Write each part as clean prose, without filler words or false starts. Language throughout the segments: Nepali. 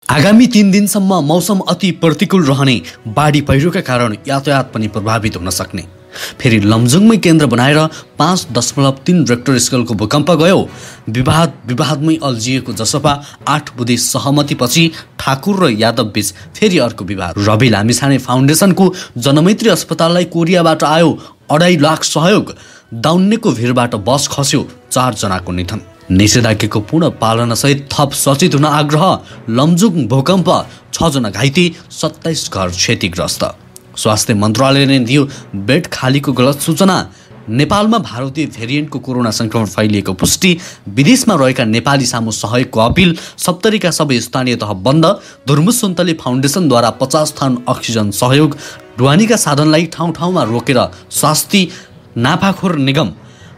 आगामी 3 दिनसम्म मौसम अति प्रतिकूल रहने, बाढी पहिरोका कारण यातायात पनि प्रभावित हुन सक्ने। फेरि लमजुङमै केन्द्र बनाएर 5.3 रेक्टर स्केलको भूकम्प गयो। विवादमै अल्झिएको जसपा 8 बुँदे सहमतिपछि ठाकुर र यादव बीच फेरि अर्को विवाद। रवि लामिछाने फाउन्डेसनको जनमैत्री अस्पताललाई कोरियाबाट आयो 2.5 लाख सहयोग। दाउन्नेको भिडबाट बस खस्यो, 4 जनाको निधन। निषेधाज्ञाको पूर्ण पालनासहित थप सचेत हुन आग्रह। लमजुङ भूकम्प, 6 जना घाइते, 27 घर क्षतिग्रस्त। स्वास्थ्य मन्त्रालयले दियो बेड खालीको गलत सूचना। नेपालमा भारतीय भेरिएन्टको कोरोना संक्रमण फैलिएको पुष्टि। विदेशमा रहेका नेपाली सामु सहयोगको अपिल। सप्तरीका सबै स्थानीय तह बन्द। धुर्मुस सुन्तली फाउन्डेसनद्वारा 50 थान अक्सिजन सहयोग। ढुवानीका साधनलाई ठाउँ ठाउँमा रोकेर शास्ति। नाफाखोर निगम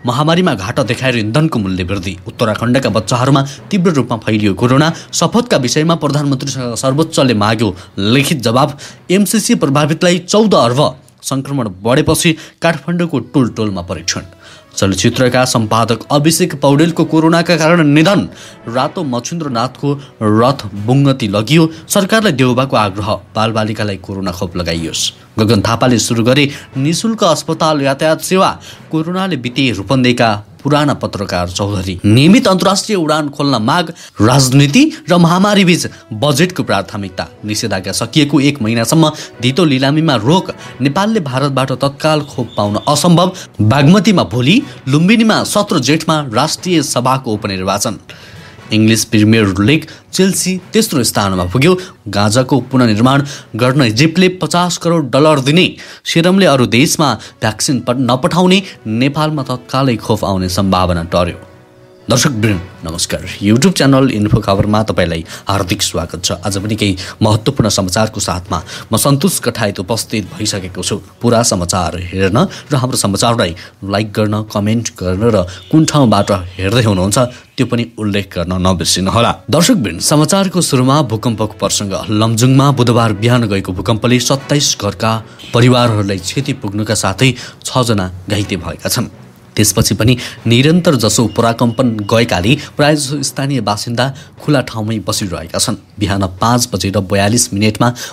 महामारीमा घाटा देखाएर इन्धनको मूल्य वृद्धि। उत्तराखण्डका बच्चाहरूमा तीव्र रूपमा फैलियो कोरोना। शपथका विषयमा प्रधानमन्त्रीसँग सर्वोच्चले माग्यो लिखित जवाब। एमसिसी प्रभावितलाई 14 अर्ब। संक्रमण बढेपछि काठमाडौँको टोलटोलमा परीक्षण। चलचित्रका सम्पादक अभिषेक पौडेलको कोरोनाका कारण निधन। रातो मच्छिन्द्रनाथको रथ बुङ्गती लगियो। सरकारलाई देउबाको आग्रह, बालबालिकालाई कोरोना खोप लगाइयोस्। गगन थापाले सुरु गरे निशुल्क अस्पताल यातायात सेवा। कोरोनाले बिते रूपन्देहीका पुराना पत्रकार चौधरी। नियमित अन्तर्राष्ट्रिय उडान खोल्न माग। राजनीति र महामारी बीच बजेटको प्राथमिकता। निषेधाज्ञा सकिएको 1 महिनासम्म धितो लिलामीमा रोक। नेपालले भारतबाट तत्काल खोप पाउन असम्भव। बागमतीमा भोलि, लुम्बिनीमा 17 जेठमा राष्ट्रिय सभाको उपनिर्वाचन। इङ्ग्लिस प्रिमियर लिग चेल्सी तेस्रो स्थानमा पुग्यो। गाजाको पुनर्निर्माण गर्न इजिप्टले $50 करोड दिने। सिरमले अरू देशमा भ्याक्सिन नपठाउने। नेपालमा तत्कालै खोप आउने सम्भावना टर्यो। दर्शकवृन्द नमस्कार। युट्युब च्यानल इन्फो खबरमा तपाईँलाई हार्दिक स्वागत छ। आज पनि केही महत्त्वपूर्ण समाचारको साथमा म सन्तोष कठायत उपस्थित भइसकेको छु। पुरा समाचार हेर्न र हाम्रो समाचारलाई लाइक गर्न, कमेन्ट गर्न र कुन ठाउँबाट हेर्दै हुनुहुन्छ त्यो पनि उल्लेख गर्न नबिर्सिनुहोला। दर्शकवृन्द समाचारको सुरुमा भूकम्पको प्रसङ्ग। लमजुङमा बुधबार बिहान गएको भूकम्पले 27 घरका परिवारहरूलाई क्षति पुग्नुका साथै 6 जना घाइते भएका छन्। त्यसपछि पनि निरन्तर जसो पराकम्पन गएकाले प्रायः स्थानीय बासिन्दा खुला ठाउँमै बसिरहेका छन्। बिहान 5:42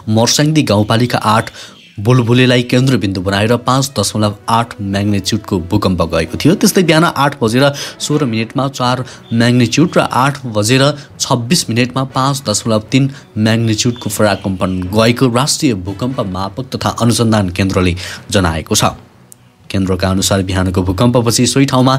मर्स्याङ्दी गाउँपालिका 8 बुलबुलेलाई केन्द्रबिन्दु बनाएर 5.8 म्याग्निच्युडको भूकम्प गएको थियो। त्यस्तै बिहान 8:16 4 म्याग्निच्युड र 8:26 5.3 म्याग्निच्युडको पराकम्पन गएको राष्ट्रिय भूकम्प मापक तथा अनुसन्धान केन्द्रले जनाएको छ। केन्द्रका अनुसार बिहानको भूकम्पपछि सोही ठाउँमा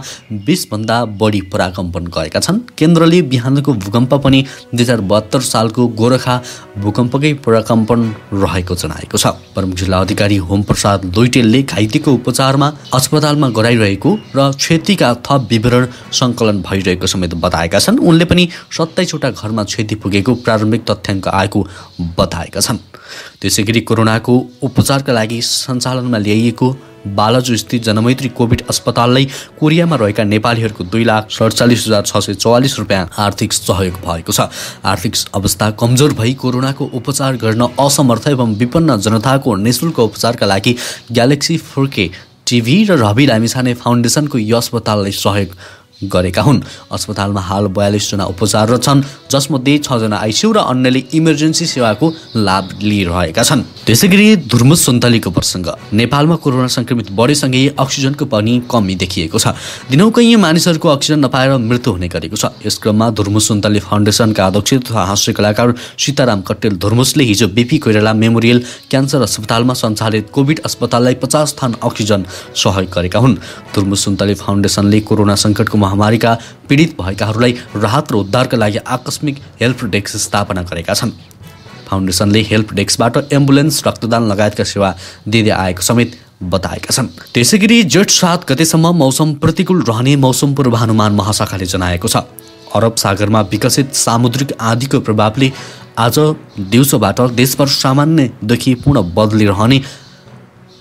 20 भन्दा बढी पराकम्पन गएका छन्। केन्द्रले बिहानको भूकम्प पनि 2072 सालको गोरखा भूकम्पकै पराकम्पन रहेको जनाएको छ। प्रमुख जिल्ला अधिकारी होमप्रसाद लुइटेलले घाइतेको उपचारमा अस्पतालमा गराइरहेको र क्षतिका थप विवरण सङ्कलन भइरहेको समेत बताएका छन्। उनले पनि 27 वटा घरमा क्षति पुगेको प्रारम्भिक तथ्याङ्क आएको बताएका छन्। त्यसैगरी कोरोनाको उपचारका लागि सञ्चालनमा ल्याइएको बालाजु स्थित जनमैत्री कोभिड अस्पताललाई कोरियामा रहेका नेपालीहरूको 2,47,644 रुपियाँ आर्थिक सहयोग भएको छ। आर्थिक अवस्था कमजोर भई कोरोनाको उपचार गर्न असमर्थ एवं विपन्न जनताको निःशुल्क उपचारका लागि ग्यालेक्सी 4K टिभी र रवि लामिछाने फाउन्डेसनको यो अस्पताललाई सहयोग गरेका हुन्। अस्पतालमा हाल 42 जना उपचाररत छन्, जसमध्ये 6 जना आइसियु र अन्यले इमर्जेन्सी सेवाको लाभ लिइरहेका छन्। त्यसैगरी धुर्मुस सुन्तलीको प्रसङ्ग। नेपालमा कोरोना संक्रमित बढेसँगै अक्सिजनको पनि कमी देखिएको छ। दिनौ कैयौँ मानिसहरूको अक्सिजन नपाएर मृत्यु हुने गरेको छ। यस क्रममा धुर्मुस सुन्तली फाउन्डेसनका अध्यक्ष तथा हास्य कलाकार सीताराम कट्टेल धुर्मुसले हिजो बीपी कोइराला मेमोरियल क्यान्सर अस्पतालमा सञ्चालित कोभिड अस्पताललाई 50 थान अक्सिजन सहयोग गरेका हुन्। धुर्मुस सुन्तली फाउन्डेसनले कोरोना सङ्कटको महामारीका पीडित भएकाहरूलाई राहत र उद्धारका लागि आकस्मिक हेल्प डेस्क स्थापना गरेका छन्। फाउन्डेसनले हेल्प डेस्कबाट एम्बुलेन्स, रक्तदान लगायतका सेवा दिँदै आएको समेत बताएका छन्। त्यसैगरी जेठ 7 गतेसम्म मौसम प्रतिकूल रहने मौसम पूर्वानुमान महाशाखाले जनाएको छ। अरब सागरमा विकसित सामुद्रिक आँधीको प्रभावले आज दिउँसोबाट देशभर सामान्यदेखि पूर्ण बदली रहने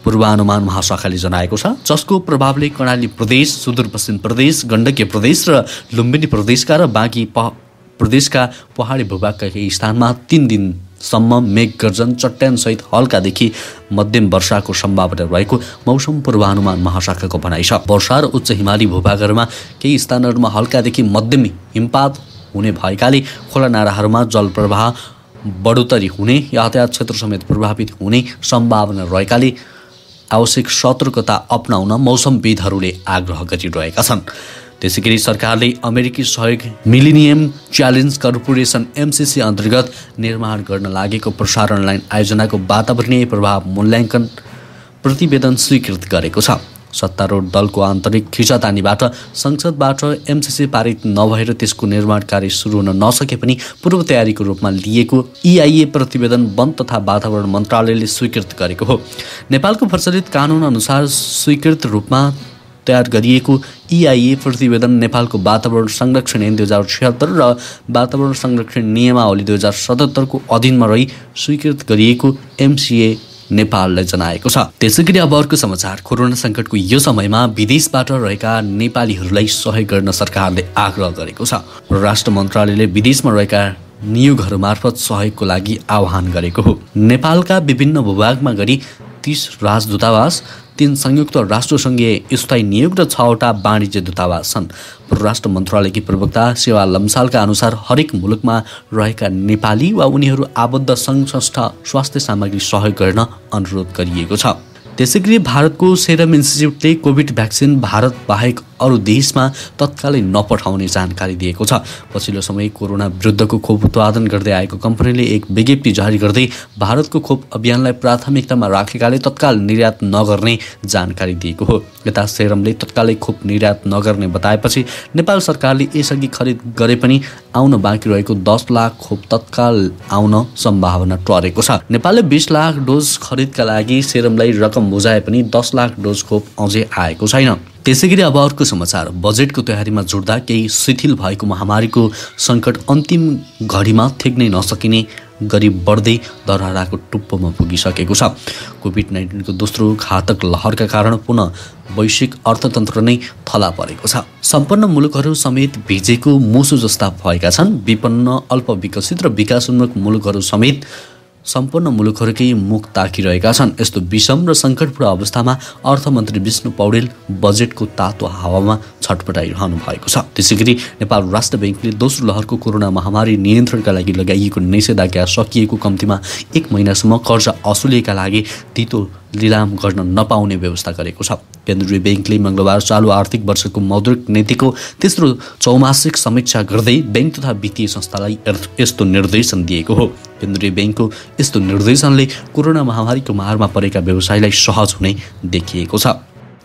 पूर्वानुमान महाशाखाले जनाएको छ, जसको प्रभावले कर्णाली प्रदेश, सुदूरपश्चिम प्रदेश, गण्डकीय प्रदेश र लुम्बिनी प्रदेशका र बाँकी प्रदेशका पहाडी भूभागका केही स्थानमा 3 दिनसम्म मेघ गर्जन, चट्यानसहित हल्कादेखि मध्यम वर्षाको सम्भावना रहेको मौसम पूर्वानुमान महाशाखाको भनाइ छ। वर्षा र उच्च हिमाली भूभागहरूमा केही स्थानहरूमा हल्कादेखि मध्यम हिमपात हुने भएकाले खोला नालाहरूमा जलप्रवाह बढोत्तरी हुने, यातायात क्षेत्र समेत प्रभावित हुने सम्भावना रहेकाले आवश्यक सतर्कता अपनाउन मौसमविदहरूले आग्रह गरिरहेका छन्। त्यसैगरी सरकारले अमेरिकी सहयोग मिलेनियम च्यालेन्ज कर्पोरेसन MCC अन्तर्गत निर्माण गर्न लागेको प्रसारण लाइन आयोजनाको वातावरणीय प्रभाव मूल्याङ्कन प्रतिवेदन स्वीकृत गरेको छ। सत्तारूढ दलको आन्तरिक खिचातानीबाट संसदबाट MCC पारित नभएर त्यसको निर्माण कार्य सुरु हुन नसके पनि पूर्व तयारीको रूपमा लिएको EIA प्रतिवेदन वन तथा वातावरण मन्त्रालयले स्वीकृत गरेको हो। नेपालको प्रचलित कानुन अनुसार स्वीकृत रूपमा तयार गरिएको EIA प्रतिवेदन नेपालको वातावरण संरक्षण ऐन 2076 र वातावरण संरक्षण नियमावली 2077 को अधीनमा रही स्वीकृत गरिएको MCA नेपाललाई जनाएको छ। त्यसैगरी अब अर्को समाचार, कोरोना संकटको यो समयमा विदेशबाट रहेका नेपालीहरूलाई सहयोग गर्न सरकारले आग्रह गरेको छ। परराष्ट्र मन्त्रालयले विदेशमा रहेका नियोगहरू मार्फत सहयोगको लागि आह्वान गरेको हो। नेपालका विभिन्न भूभागमा गरी 30 राजदूतावास, 3 संयुक्त राष्ट्रसङ्घीय स्थायी नियोग र 6वटा वाणिज्य दूतावास छन्। परराष्ट्र मन्त्रालयकी प्रवक्ता सेवा लम्सालका अनुसार हरेक मुलुकमा रहेका नेपाली वा उनीहरू आबद्ध सङ्घ संस्था स्वास्थ्य सामग्री सहयोग गर्न अनुरोध गरिएको छ। त्यसैगरी भारतको सेरम इन्स्टिच्युटले कोभिड भ्याक्सिन भारत बाहेक अरू देशमा तत्कालै नपठाउने जानकारी दिएको छ। पछिल्लो समय कोरोना विरुद्धको खोप उत्पादन गर्दै आएको कम्पनीले एक विज्ञप्ति जारी गर्दै भारतको खोप अभियानलाई प्राथमिकतामा राखेकाले तत्काल निर्यात नगर्ने जानकारी दिएको हो। यता सेरमले तत्कालै खोप निर्यात नगर्ने बताएपछि नेपाल सरकारले यसअघि खरिद गरे पनि आउन बाँकी रहेको 10 लाख खोप तत्काल आउन सम्भावना टरेको छ। नेपालले 20 लाख डोज खरिदका लागि सेरमलाई रकम बुझाए पनि 10 लाख डोज खोप अझै आएको छैन। त्यसैगरी अब अर्को समाचार, बजेटको तयारीमा जुट्दा केही शिथिल भएको महामारीको सङ्कट अन्तिम घडीमा थेग्नै नसकिने गरी बढ्दै दरहराको टुप्पोमा पुगिसकेको छ। कोभिड-19 को दोस्रो घातक लहरका कारण पुनः वैश्विक अर्थतन्त्र नै थला परेको छ। सम्पन्न मुलुकहरू समेत भिजेको मुसो जस्ता भएका छन्। विपन्न, अल्पविकसित र विकासोन्मुख मुलुकहरू समेत सम्पन्न मुलुकहरूकै मुख ताकिरहेका छन्। यस्तो विषम र सङ्कटपूर्ण अवस्थामा अर्थमन्त्री विष्णु पौडेल बजेटको तातो हावामा छटपटाइरहनु भएको छ। त्यसैगरी नेपाल राष्ट्र ब्याङ्कले दोस्रो लहरको कोरोना महामारी नियन्त्रणका लागि लगाइएको निषेधाज्ञा सकिएको कम्तीमा 1 महिनासम्म कर्जा असुलिएका लागि तितो लिलाम गर्न नपाउने व्यवस्था गरेको छ। केन्द्रीय ब्याङ्कले मङ्गलबार चालु आर्थिक वर्षको मौद्रिक नीतिको तेस्रो चौमासिक समीक्षा गर्दै ब्याङ्क तथा वित्तीय संस्थालाई यस्तो निर्देशन दिएको हो। केन्द्रीय ब्याङ्कको यस्तो निर्देशनले कोरोना महामारीको मारमा परेका व्यवसायलाई सहज हुने देखिएको छ।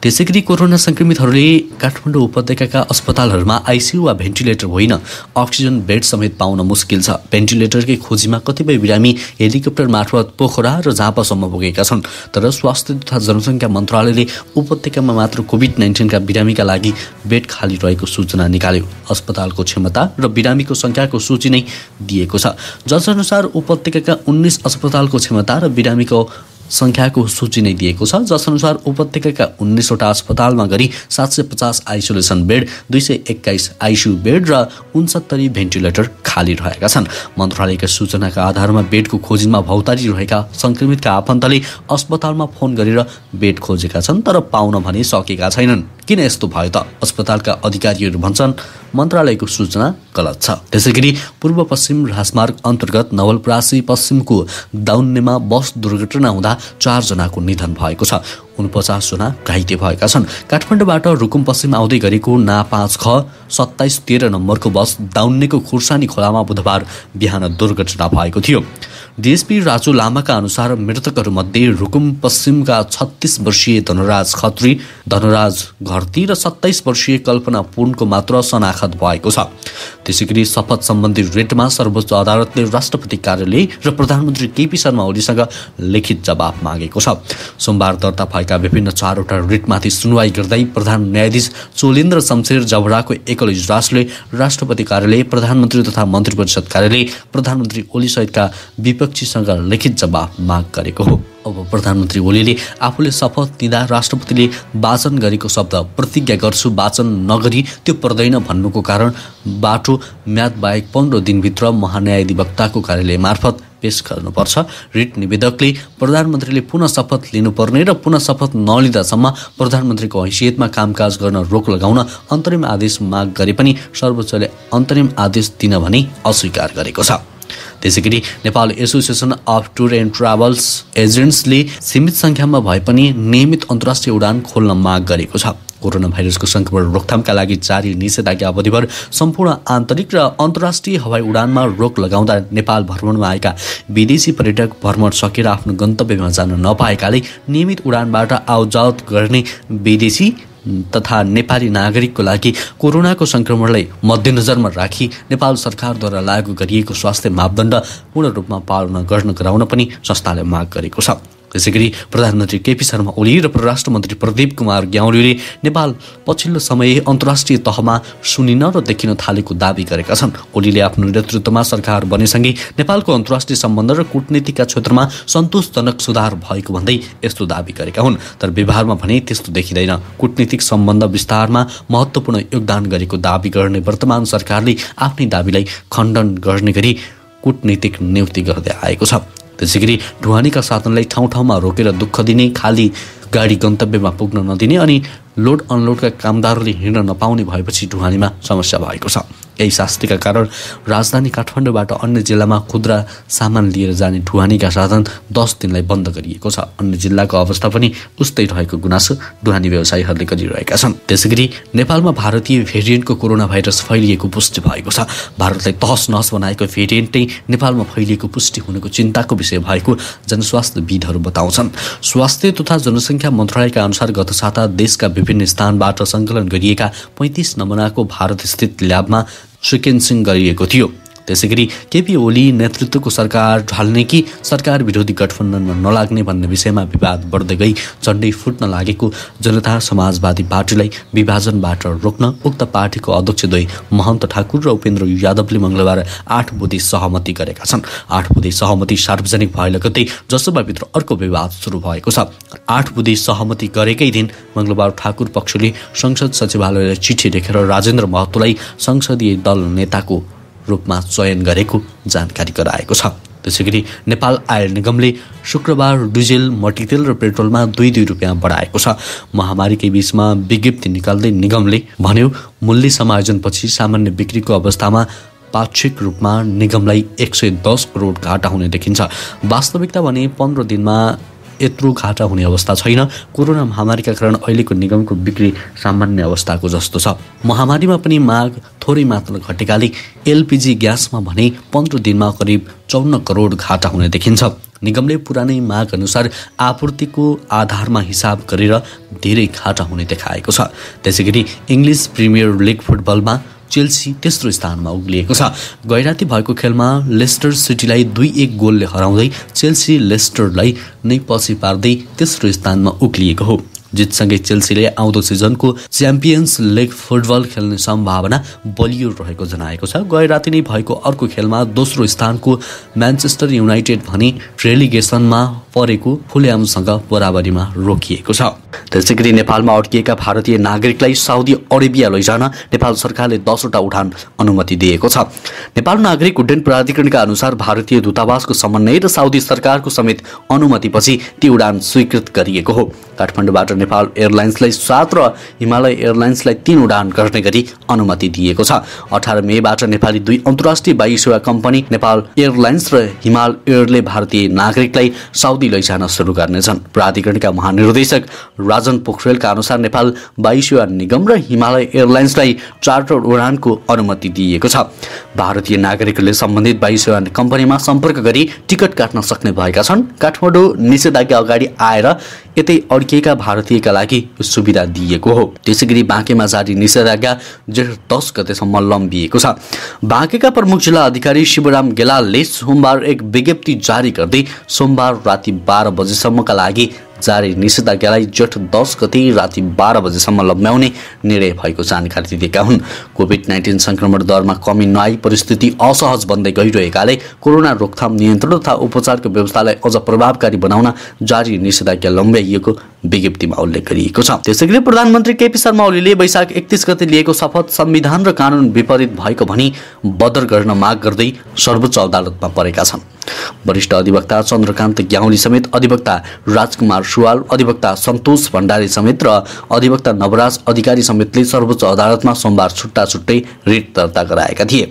त्यसैगरी कोरोना संक्रमितहरूले काठमाडौँ उपत्यकाका अस्पतालहरूमा आइसियु वा भेन्टिलेटर होइन, अक्सिजन बेड समेत पाउन मुस्किल छ। भेन्टिलेटरकै खोजीमा कतिपय बिरामी हेलिकप्टर मार्फत पोखरा र झापासम्म पुगेका छन्। तर स्वास्थ्य तथा जनसङ्ख्या मन्त्रालयले उपत्यकामा मात्र कोभिड-19 का बिरामीका लागि बेड खाली रहेको सूचना निकाल्यो। अस्पतालको क्षमता र बिरामीको सङ्ख्याको सूची नै दिएको छ। जसअनुसार उपत्यकाका 19 अस्पतालको क्षमता र बिरामीको सङ्ख्याको सूची नै दिएको छ। जसअनुसार उपत्यकाका 19वटा अस्पतालमा गरी 750 आइसोलेसन बेड, 221 आइसियु बेड र 69 भेन्टिलेटर खाली रहेका छन्। मन्त्रालयका सूचनाका आधारमा बेडको खोजीमा भौतारी रहेका सङ्क्रमितका आफन्तले अस्पतालमा फोन गरेर बेड खोजेका छन्, तर पाउन भने सकेका छैनन्। किन यस्तो भयो त? अस्पतालका अधिकारीहरू भन्छन् मन्त्रालयको सूचना गलत छ। त्यसैगरी पूर्व पश्चिम राजमार्ग अन्तर्गत नवलपरासी पश्चिमको दाउन्नेमा बस दुर्घटना हुँदा 4 जनाको निधन भएको छ। 49 जना घाइते भएका छन्। काठमाडौँबाट रुकुम पश्चिम आउँदै गरेको ना 5 ख 2713 नम्बरको बस दाउन्नेको खुर्सानी खोलामा बुधबार बिहान दुर्घटना भएको थियो। डिएसपी राजु लामाका अनुसार मृतकहरूमध्ये रुकुम पश्चिमका 36 वर्षीय धनराज खत्री, धनराज घरती र 27 वर्षीय कल्पना पुनको मात्र शनाखत भएको छ। त्यसैगरी शपथ सम्बन्धी रिटमा सर्वोच्च अदालतले राष्ट्रपति कार्यालय र प्रधानमन्त्री केपी शर्मा ओलीसँग लिखित जवाब मागेको छ। सोमबार दर्ता भएका विभिन्न 4वटा रिटमाथि सुनवाई गर्दै प्रधान न्यायाधीश चोलेन्द्र शमशेर जबराको एकल इजलासले राष्ट्रपति कार्यालय, प्रधानमन्त्री तथा मन्त्री परिषद कार्यालय, प्रधानमन्त्री ओली सहितका विपक्षीसँग लिखित जवाब माग गरेको हो। अब प्रधानमन्त्री ओलीले आफूले शपथ लिँदा राष्ट्रपतिले वाचन गरेको शब्द प्रतिज्ञा गर्छु वाचन नगरी त्यो पर्दैन भन्नुको कारण बाटो म्याद बाहेक 15 दिनभित्र महान्यायाधिवक्ताको कार्यालय मार्फत पेश गर्नुपर्छ। रिट निवेदकले प्रधानमन्त्रीले पुनः शपथ लिनुपर्ने र पुनः शपथ नलिँदासम्म प्रधानमन्त्रीको हैसियतमा कामकाज गर्न रोक लगाउन अन्तरिम आदेश माग गरे पनि सर्वोच्चले अन्तरिम आदेश दिन भनी अस्वीकार गरेको छ। त्यसैगरी Nepal association of tour and travels एजेन्ट्सले सीमित सङ्ख्यामा भए पनि नियमित अन्तर्राष्ट्रिय उडान खोल्न माग गरेको छ। कोरोना भाइरसको सङ्क्रमण रोकथामका लागि जारी निषेधाज्ञा अवधिभर सम्पूर्ण आन्तरिक र अन्तर्राष्ट्रिय हवाई उडानमा रोक लगाउँदा नेपाल भ्रमणमा आएका विदेशी पर्यटक भ्रमण सकेर आफ्नो गन्तव्यमा जान नपाएकाले नियमित उडानबाट आवजावत गर्ने विदेशी तथा नेपाली नागरिकको लागि कोरोनाको सङ्क्रमणलाई मध्यनजरमा राखी नेपाल सरकारद्वारा लागू गरिएको स्वास्थ्य मापदण्ड पूर्ण रूपमा पालना गर्न गराउन पनि संस्थाले माग गरेको छ। त्यसैगरी प्रधानमन्त्री केपी शर्मा ओली र परराष्ट्र मन्त्री प्रदीप कुमार ग्यावालीले नेपाल पछिल्लो समय अन्तर्राष्ट्रिय तहमा सुनिन र देखिन थालेको दावी गरेका छन्। ओलीले आफ्नो नेतृत्वमा सरकार बनेसँगै नेपालको अन्तर्राष्ट्रिय सम्बन्ध र कूटनीतिका क्षेत्रमा सन्तोषजनक सुधार भएको भन्दै यस्तो दावी गरेका हुन्। तर व्यवहारमा भने त्यस्तो देखिँदैन। कूटनीतिक सम्बन्ध विस्तारमा महत्त्वपूर्ण योगदान गरेको दावी गर्ने वर्तमान सरकारले आफ्नै दावीलाई खण्डन गर्ने गरी कूटनीतिक नियुक्ति गर्दै आएको छ। त्यसैगरी ढुवानीका साधनलाई ठाउँ ठाउँमा रोकेर दुःख दिने, खाली गाडी गन्तव्यमा पुग्न नदिने अनि लोड अनलोडका कामदारले हिँड्न नपाउने भएपछि ढुवानीमा समस्या भएको छ। यही शास्तिका कारण राजधानी काठमाडौँबाट अन्य जिल्लामा खुद्रा सामान लिएर जाने ढुवानीका साधन 10 दिनलाई बन्द गरिएको छ। अन्य जिल्लाको अवस्था पनि उस्तै रहेको गुनासो ढुवानी व्यवसायीहरूले गरिरहेका छन्। त्यसैगरी नेपालमा भारतीय भेरिएन्टको कोरोना भाइरस फैलिएको पुष्टि भएको छ। भारतलाई तहस नहस बनाएको भेरिएन्टै नेपालमा फैलिएको पुष्टि हुनुको चिन्ताको विषय भएको जनस्वास्थ्यविदहरू बताउँछन्। स्वास्थ्य तथा जनसङ्ख्या मन्त्रालयका अनुसार गत साता देशका विभिन्न स्थानबाट सङ्कलन गरिएका 35 नमुनाको भारतस्थित ल्याबमा सिक्वेन्सिङ गरिएको थियो। त्यसैगरी केपी ओली नेतृत्वको सरकार ढल्ने कि सरकार विरोधी गठबन्धनमा नलाग्ने भन्ने विषयमा विवाद बढ्दै गई झन्डै फुट्न लागेको जनता समाजवादी पार्टीलाई विभाजनबाट रोक्न उक्त पार्टीको अध्यक्षद्वय महन्त ठाकुर र उपेन्द्र यादवले मङ्गलबार 8 बुँदे सहमति गरेका छन्। 8 बुँदे सहमति सार्वजनिक भए लगत्तै जसोबाभित्र अर्को विवाद सुरु भएको छ। 8 बुँदे सहमति गरेकै दिन मङ्गलबार ठाकुर पक्षले संसद सचिवालयलाई चिठी लेखेर राजेन्द्र महतोलाई संसदीय दल नेताको रूपमा चयन गरेको जानकारी गराएको छ। त्यसैगरी नेपाल आयल निगमले शुक्रबार डिजेल, मट्टितेल र पेट्रोलमा 2-2 रुपियाँ बढाएको छ। महामारीकै बीचमा विज्ञप्ति निकाल्दै निगमले भन्यो, मूल्य समायोजनपछि सामान्य बिक्रीको अवस्थामा पाक्षिक रूपमा निगमलाई 110 करोड घाटा हुने देखिन्छ। वास्तविकता भने 15 दिनमा यत्रो घाटा हुने अवस्था छैन। कोरोना महामारीका कारण अहिलेको निगमको बिक्री सामान्य अवस्थाको जस्तो छ। महामारीमा पनि माग थोरै मात्र घटेकाले एलपीजी ग्यासमा भने 15 दिनमा करिब 54 करोड घाटा हुने देखिन्छ। निगमले पुरानै माग अनुसार आपूर्तिको आधारमा हिसाब गरेर धेरै घाटा हुने देखाएको छ। त्यसैगरी इङ्ग्लिस प्रिमियर लिग फुटबलमा चेल्सी तेस्रो स्थानमा उक्लिएको छ। गैराती भएको खेलमा लेस्टर सिटीलाई 2-1 गोलले हराउँदै चेल्सी लेस्टरलाई नै पछि पार्दै तेस्रो स्थानमा उक्लिएको हो। जितसँगै चेल्सीले आउँदो सिजनको च्याम्पियन्स लिग फुटबल खेल्ने सम्भावना बलियो रहेको जनाएको छ। गैराती नै भएको अर्को खेलमा दोस्रो स्थानको म्यान्चेस्टर युनाइटेड भने रेलिगेसनमा परेको फुल्यामसँग बराबरीमा रोकिएको छ। त्यसैगरी नेपालमा अड्किएका भारतीय नागरिकलाई साउदी अरेबिया लैजान नेपाल सरकारले 10 वटा उडान अनुमति दिएको छ। नेपाल नागरिक उड्डयन प्राधिकरणका अनुसार भारतीय दूतावासको समन्वय र साउदी सरकारको समेत अनुमतिपछि ती उडान स्वीकृत गरिएको हो। काठमाडौँबाट नेपाल एयरलाइन्सलाई 7 र हिमालय एयरलाइन्सलाई 3 उडान गर्ने गरी अनुमति दिएको छ। 18 मेबाट नेपाली 2 अन्तर्राष्ट्रिय वायु सेवा कम्पनी नेपाल एयरलाइन्स र हिमाल एयरले भारतीय नागरिकलाई साउदी लैजान सुरु गर्नेछन्। प्राधिकरणका महानिर्देशक राजन पोखरेलका अनुसार नेपाल वायु सेवा निगम र हिमालय एयरलाइन्सलाई चार्टर उडानको अनुमति दिएको छ। भारतीय नागरिकहरूले सम्बन्धित वायु सेवा कम्पनीमा सम्पर्क गरी टिकट काट्न सक्ने भएका छन्। काठमाडौँ निषेधाज्ञा अगाडि आएर यतै अड्किएका भारतीयका लागि सुविधा दिएको हो। त्यसैगरी बाँकेमा जारी निषेधाज्ञा जेठ 10 गतेसम्म लम्बिएको छ। बाँकेका प्रमुख जिल्ला अधिकारी शिवराम गेलालले सोमबार एक विज्ञप्ति जारी गर्दै सोमबार राति 12 बजेसम्मका लागि जारी निषेधाज्ञालाई जेठ 10 गते राति 12 बजेसम्म लम्ब्याउने निर्णय भएको जानकारी दिएका हुन्। कोभिड-19 संक्रमण दरमा कमी नआई परिस्थिति असहज बन्दै गइरहेकाले कोरोना रोकथाम, नियन्त्रण तथा उपचारको व्यवस्थालाई अझ प्रभावकारी बनाउन जारी निषेधाज्ञा लम्ब्याइएको विज्ञप्तिमा उल्लेख गरिएको छ। त्यसैगरी प्रधानमन्त्री केपी शर्मा ओलीले वैशाख 31 गते लिएको शपथ संविधान र कानून विपरीत भएको भनी बदर गर्न माग गर्दै सर्वोच्च अदालतमा परेका छन्। वरिष्ठ अधिवक्ता चन्द्रकान्त ग्याउली समेत अधिवक्ता राजकुमार सुवाल, अधिवक्ता सन्तोष भण्डारी समेत र अधिवक्ता नवराज अधिकारी समेतले सर्वोच्च अदालतमा सोमबार छुट्टा छुट्टै रिट दर्ता गराएका थिए।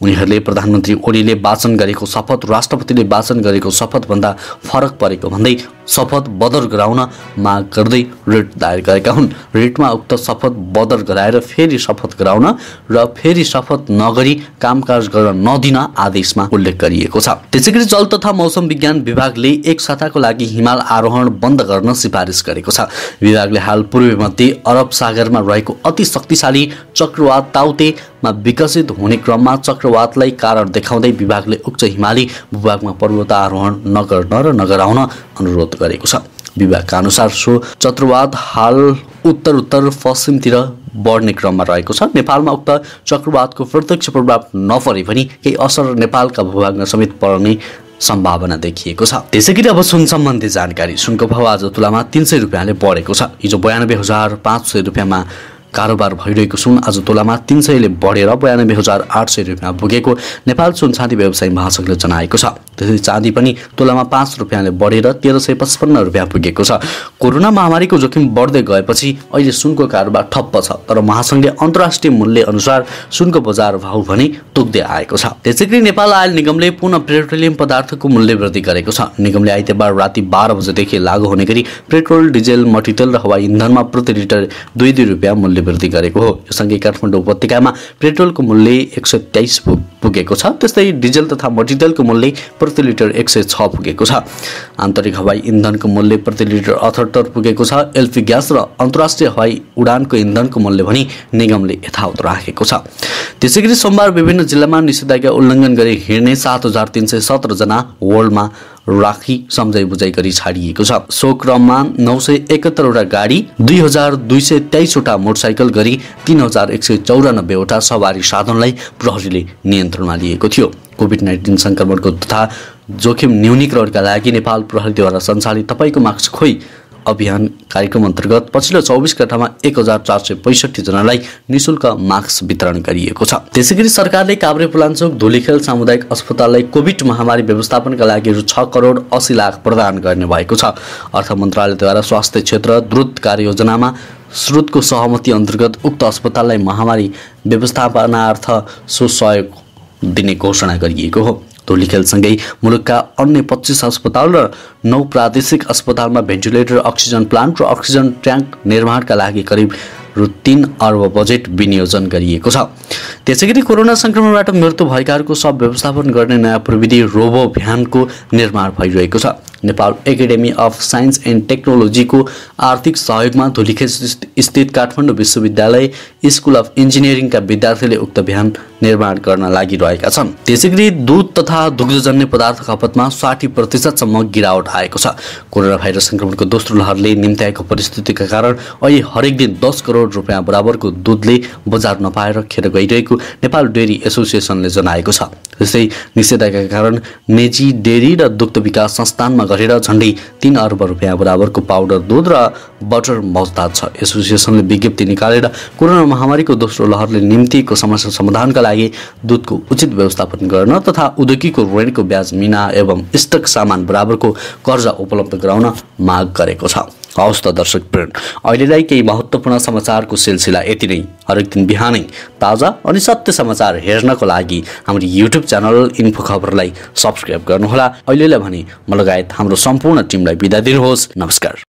उनीहरूले प्रधानमन्त्री ओलीले वाचन गरेको शपथ राष्ट्रपतिले वाचन गरेको शपथभन्दा फरक परेको भन्दै शपथ बदर गराउन माग गर्दै रिट दायर गरेका हुन्। रिटमा उक्त शपथ बदर गराएर फेरि शपथ गराउन र फेरि शपथ नगरी कामकाज गर्न नदिन आदेशमा उल्लेख गरिएको छ। त्यसैगरी जल तथा मौसम विज्ञान विभागले एक साताको लागि हिमाल आरोहण बन्द गर्न सिफारिस गरेको छ। विभागले हाल पूर्वी मध्य अरब सागरमा रहेको अति शक्तिशाली चक्रवात ताउतेमा विकसित हुने क्रममा चक्रवातलाई कारण देखाउँदै विभागले उच्च हिमाली भूभागमा पर्वतारोहण नगर्न र नगराउन अनुरोध गरेको छ। विभागका अनुसार सो चक्रवात हाल उत्तर पश्चिमतिर बढ्ने क्रममा रहेको छ। नेपालमा उक्त चक्रवातको प्रत्यक्ष प्रभाव नपरे पनि केही असर नेपालका भूभागमा समेत पर्ने सम्भावना देखिएको छ। त्यसैगरी अब सुन सम्बन्धी जानकारी। सुनको भाव आज तुलामा 300 रुपियाँले बढेको छ। हिजो 92,500 रुपियाँमा कारोबार भइरहेको सुन आज तोलामा 300 ले बढेर 92,800 रुपियाँ पुगेको नेपाल सुन चाँदी व्यवसायी महासंघले जनाएको छ। त्यसै चाँदी पनि तोलामा 5 रुपियाँले बढेर 1355 रुपियाँ पुगेको छ। कोरोना महामारीको जोखिम बढ्दै गएपछि अहिले सुनको कारोबार ठप्प छ, तर महासंघले अन्तर्राष्ट्रिय मूल्य अनुसार सुनको बजार भाव भने तोक्दै आएको छ। त्यसैगरी नेपाल आयल निगमले पुनः पेट्रोलियम पदार्थको मूल्य वृद्धि गरेको छ। निगमले आइतबार राति 12 बजेदेखि लागू हुने गरी पेट्रोल, डिजेल, मट्टितेल र हवाई इन्धनमा प्रति लिटर 2 रुपियाँ मूल्य वृद्धि गरेको हो। यो सँगै काठमाडौँ उपत्यकामा पेट्रोलको मूल्य 123 पुगेको छ। त्यस्तै डिजेल तथा मट्टितेलको मूल्य प्रति लिटर 106 पुगेको छ। आन्तरिक हवाई इन्धनको मूल्य प्रति लिटर 78 पुगेको छ। एलपी ग्यास र अन्तर्राष्ट्रिय हवाई उडानको इन्धनको मूल्य भनी निगमले यथावत राखेको छ। त्यसैगरी सोमबार विभिन्न जिल्लामा निषेधाज्ञा उल्लङ्घन गरी हिँड्ने 7317 जना वर्ल्डमा राखी सम्झाइ बुझाइ गरी छाडिएको छ। सो क्रममा 971 वटा गाडी, 2223 वटा मोटरसाइकल गरी 3194 वटा सवारी साधनलाई प्रहरीले नियन्त्रणमा लिएको थियो। कोभिड-19 संक्रमणको तथा जोखिम न्यूनीकरणका लागि नेपाल प्रहरीद्वारा सञ्चालित तपाईको मास्क खोइ अभियान कार्यक्रम अन्तर्गत पछिल्लो 24 घण्टामा 1465 जनालाई निशुल्क मास्क वितरण गरिएको छ। त्यसैगरी सरकारले काभ्रेपलाञ्चोक धुलीखेल सामुदायिक अस्पताललाई कोभिड महामारी व्यवस्थापनका लागि रु 6 करोड 80 लाख प्रदान गर्ने भएको छ। अर्थ मन्त्रालयद्वारा स्वास्थ्य क्षेत्र द्रुत कार्ययोजनामा स्रोतको सहमति अन्तर्गत उक्त अस्पताललाई महामारी व्यवस्थापनार्थ सहयोग दिने घोषणा गरिएको हो। धुलीखेलसँगै मुलुकका अन्य 25 अस्पताल र 9 प्रादेशिक अस्पतालमा भेन्टिलेटर, अक्सिजन प्लान्ट र अक्सिजन ट्याङ्क निर्माणका लागि करिब रु 3 अर्ब बजेट विनियोजन गरिएको छ। त्यसैगरी कोरोना संक्रमणबाट मृत्यु भएकाहरूको सब व्यवस्थापन गर्ने नयाँ प्रविधि रोबो भ्यानको निर्माण भइरहेको छ। Nepal academy of science and टेक्नोलोजीको आर्थिक सहयोगमा धुलीखेल स्थित काठमाडौँ विश्वविद्यालय स्कुल अफ इन्जिनियरिङका विद्यार्थीले उक्त भ्यान निर्माण गर्न लागिरहेका छन्। त्यसैगरी दूध तथा दुग्धजन्य पदार्थ खपतमा 60% गिरावट आएको छ। कोरोना भाइरस संक्रमणको दोस्रो लहरले निम्त्याएको परिस्थितिका कारण अहिले हरेक दिन 10 करोड रुपियाँ बराबरको दूधले बजार नपाएर खेर गइरहेको नेपाल डेरी एसोसिएसनले जनाएको छ। त्यसै निषेधाज्ञाका कारण निजी डेरी र दुग्ध विकास संस्थानमा गरेर झण्डै 3 अर्ब रुपियाँ बराबरको पाउडर दुध र बटर मौजदात छ। एसोसिएसनले विज्ञप्ति निकालेर कोरोना महामारीको दोस्रो लहरले निम्तिएको समस्या समाधानका लागि दूधको उचित व्यवस्थापन गर्न तथा उद्योगीको ऋणको ब्याज मिना एवं स्टक सामान बराबरको कर्जा उपलब्ध गराउन माग गरेको छ। हवस् त दर्शकवृन्द, अहिलेलाई केही महत्त्वपूर्ण समाचारको सिलसिला यति नै। हरेक दिन बिहानै ताजा अनि सत्य समाचार हेर्नको लागि हाम्रो युट्युब च्यानल इन्फो खबरलाई सब्स्क्राइब गर्नुहोला। अहिलेलाई भने म लगायत हाम्रो सम्पूर्ण टिमलाई बिदा दिनुहोस्। नमस्कार।